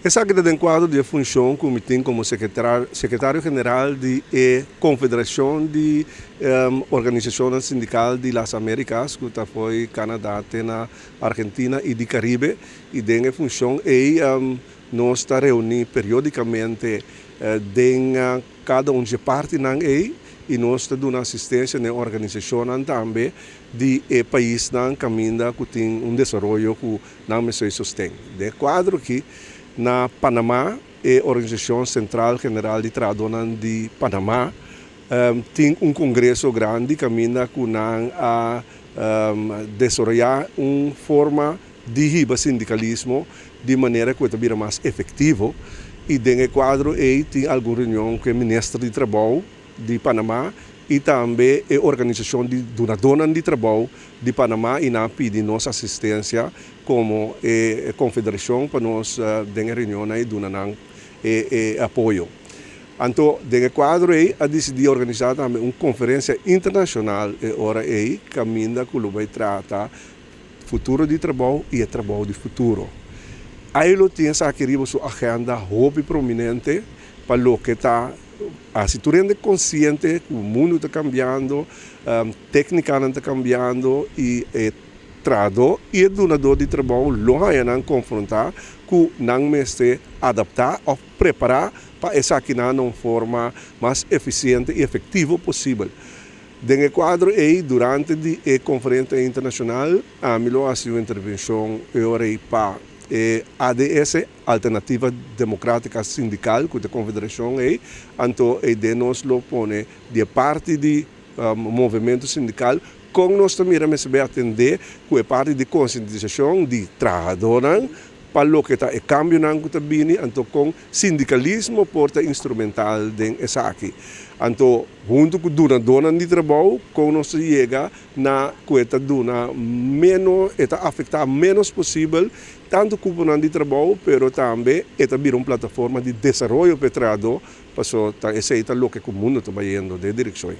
Essa aqui tem quadro de função como tem como secretário-geral da Confederação de Organizações Sindicais de las Américas, que foi Canadá, na Argentina e de Caribe, e tem a função nós está reunir periodicamente cada de parte nan e nós está dando assistência na organização também de país nan caminha que tem desenvolvimento que não me sustém. De quadro que na Panamá, a Organização Central General de Trabalhadores de Panamá tem congresso grande que caminha a desenvolver uma forma de riba sindicalismo de maneira que seja mais efetivo. E dentro do quadro tem alguma reunião com o Ministro de Trabalho de Panamá e também a Organização de Donadores de Trabalho de Panamá e pede nossa assistência como a Confederação para nós ter reunião e dar apoio. Então, dentro do quadro a decidir organizar também uma conferência internacional ora caminha que vai tratar futuro de trabalho e trabalho de futuro. Aí ele tem essa sua agenda hobby prominente para o que está se tu rende consciente que o mundo está cambiando, técnica está cambiando e trado e o donador de trabalho não confrontar que não se adaptar ou preparar para essa aqui na forma mais eficiente e efetiva possível. Dentro do quadro durante a conferência internacional, a melhor intervenção para ADS, Alternativa Democrática Sindical, que é a confederação então nos lo põe de parte do movimento sindical, com nós também recebemos atender com a parte de conscientização de trabalhadores, para o que está o cambio que está vindo, então com sindicalismo porta instrumental dessa aqui. Então, junto com o donador de trabalho, com nós chega na coisa menos, afetar menos possível, tanto como de trabalho, mas também é uma plataforma de desenvolvimento para o trabalhador, para esse é o que o mundo está indo de direção.